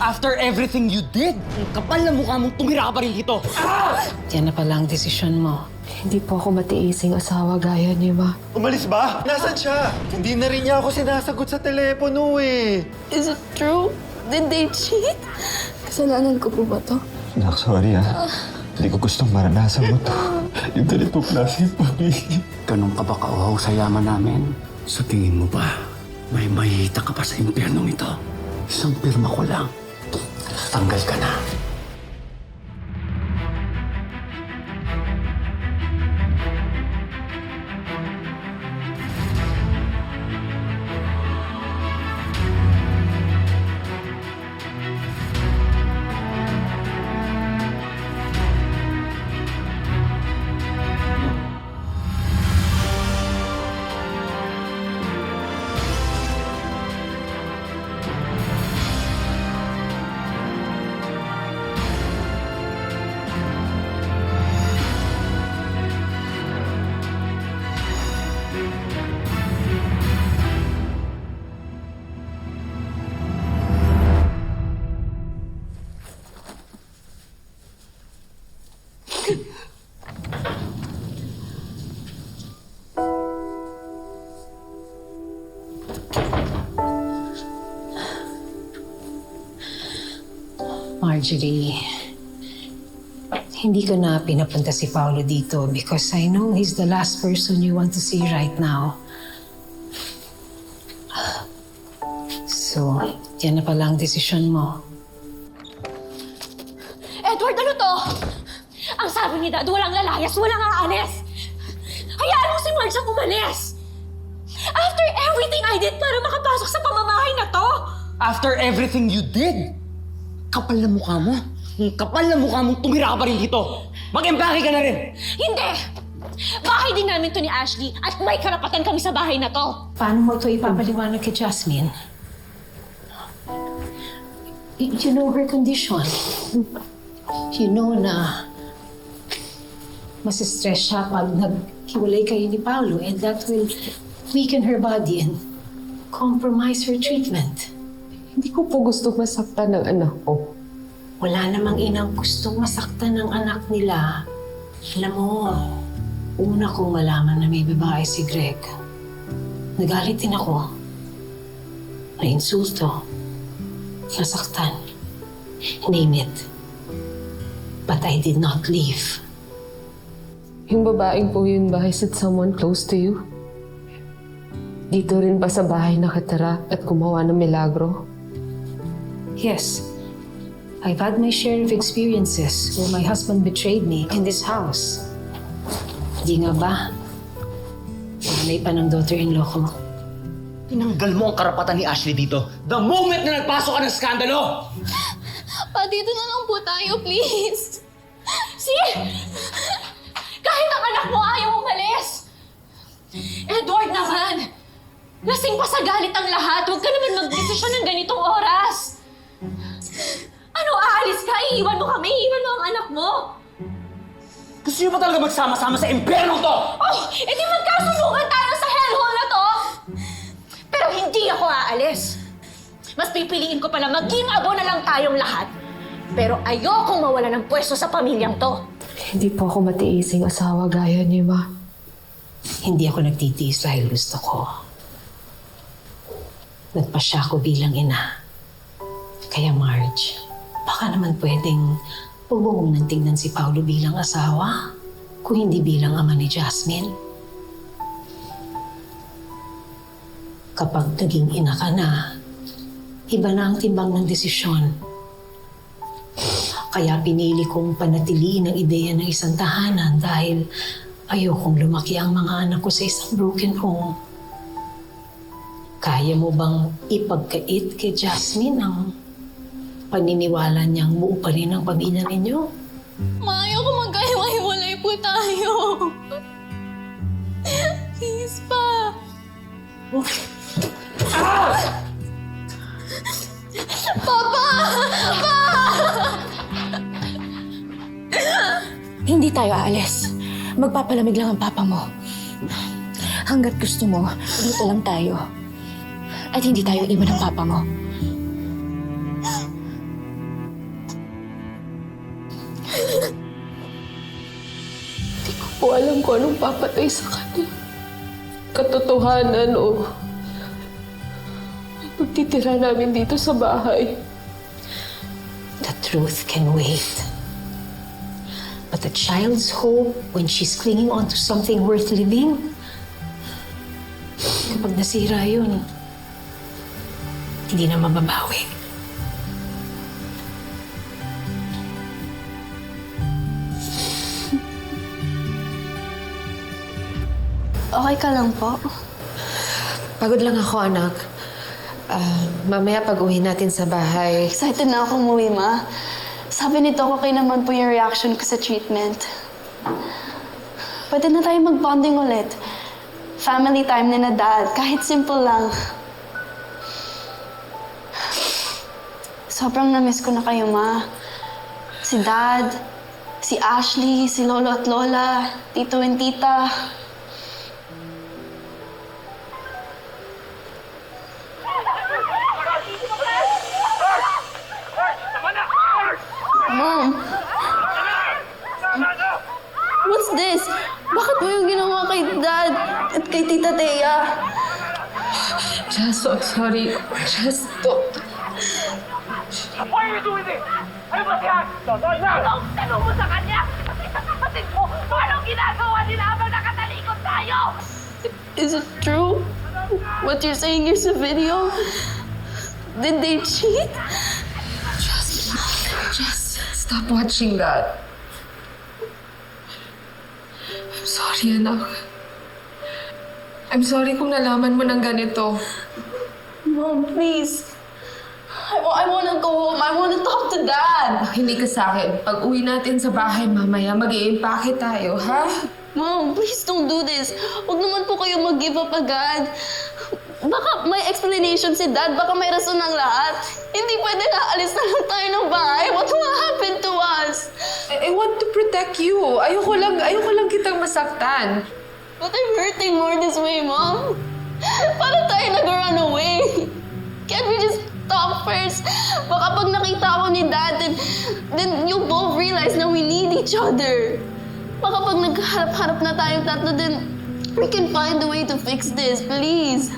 After everything you did, ang kapal na mukha mong tumira ka pa rin dito. Yan na pala ang desisyon mo. Hindi po ako matiising asawa gaya niyo, Ma. Umalis ba? Nasaan siya? Hindi na rin niya ako sinasagot sa telepono eh. Is it true? Did they cheat? Kasalanan ko po ba to? Nak, sorry ah. Hindi ko gustong maranasan mo to. Yung ganitong klase pamilya. Ganun ka ba kauhaw sa yaman namin? Sa tingin mo ba, may mahihita ka pa sa impyernong ito? Isang pirma ko lang. Tanggal ka na. Marjorie, hindi ko na pinapunta si Paolo dito because I know he's the last person you want to see right now. So, yan na pala ang desisyon mo. Edward, ano to? Ang sabi ni Dad, walang lalayas, walang aalis. Hayaan mo si Marge ang umalis. After everything I did para makapasok sa pamamahay na to. After everything you did, kapal na mukha mo. Ang kapal na mukha mong tumira ka pa rin dito. Mag-empake ka na rin. Hindi! Bahay din namin to ni Ashley at may karapatan kami sa bahay na to. Paano mo ito ipapaliwanag kay Jasmine? You know her condition. You know na mas-stress siya pag naghiwalay kayo ni Paolo and that will weaken her body and compromise her treatment. Hindi ko po gusto masaktan ng anak ko. Wala namang inang gustong masaktan ng anak nila. Alam mo, una kong malaman na may babae si Greg. Nagalit din ako. Nainsulto. Nasaktan. Name it. But I did not leave. Yung babaeng po yun ba, is it someone close to you? Dito rin ba sa bahay nakatira at gumawa ng milagro? Yes. I've had my share of experiences where my husband betrayed me in this house. Di nga ba? Nanay pa ng daughter-in-law ko. Tinanggal mo ang karapatan ni Ashley dito the moment na nagpasok ka ng skandalo! Pa, dito na lang po tayo, please. See? Kahit ang anak mo ayaw umalis. Edward naman! Lasing pa sa galit ang lahat. Huwag ka naman mag-desisyon ng ganitong oras. Ano, aalis ka? Iiwan mo kami? Iiwan mo ang anak mo? Gusto niyo ba talaga magsama-sama sa impyerno to? Oh, edi magkasulungan tayo sa hellhole na to! Pero hindi ako aalis. Mas pipiliin ko pa na maging abo na lang tayong lahat. Pero ayokong mawala ng pwesto sa pamilyang to. Hindi po ako matiising asawa gaya niyo, Ma. Hindi ako nagtitiis dahil gusto ko. Nagpasya ko bilang ina. Kaya Marge, baka naman pwedeng huwag mong nang tingnan si Paolo bilang asawa kung hindi bilang ama ni Jasmine. Kapag naging ina ka na, iba na ang timbang ng desisyon. Kaya pinili kong panatiliin ang ideya ng isang tahanan dahil ayokong lumaki ang mga anak ko sa isang broken home. Kaya mo bang ipagkait kay Jasmine ang paniniwala niyang buo pa rin ang pamilya ninyo? Ma, ayoko magkahiwa-hiwalay po tayo. Please pa. Papa! Pa! Hindi tayo aalis. Magpapalamig lang ang papa mo. Hanggat gusto mo, dito lang tayo. At hindi tayo iwan ng papa mo. Hindi ko po alam kung anong papatay sa kanya. Katotohanan o pagtitira namin dito sa bahay. The truth can wait. But a child's hope, when she's clinging on to something worth living, kapag nasira yun, hindi na mababawi. Okay ka lang po? Pagod lang ako, anak. Mamaya pag-uwi natin sa bahay. Excited na ako umuwi, Ma. Sabi nito, okay naman po yung reaction ko sa treatment. Pwede na tayo mag-bonding ulit. Family time ni na Dad, kahit simple lang. Sobrang na-miss ko na kayo, Ma. Si Dad, si Ashley, si Lolo at Lola, Tito and Tita. Mom! What's this? Bakit mo yung ginawa kay Dad at kay Tita Thea? Jess, so sorry. Jess, Why are you doing this? Ano ba siya? Tanong mo sa kanya! Kasi sa kapatid mo, anong ginagawa nila habang nakatalikod tayo? Is it true? What you're saying is a video? Did they cheat? Jess, stop watching that. I'm sorry, anak. I'm sorry kung nalaman mo ng ganito. Mom, please. I wanna go home. I wanna talk to Dad. Makinig ka sa akin. Pag uwi natin sa bahay mamaya, mag-i-impake tayo, ha? Mom, please don't do this. Huwag naman po kayo mag-give up agad. Baka may explanation si Dad. Baka may rason ng lahat. Hindi pwede na alis na lang tayo ng bahay. What will happen to us? I want to protect you. Ayoko lang kitang masaktan. But I'm hurting more this way, Mom. Para tayo nag-run away. Can't we just talk first? Baka pag nakita ako ni Dad, then you both realize na we need each other. Baka pag nagharap-harap na tayong tatlo, then we can find a way to fix this, please.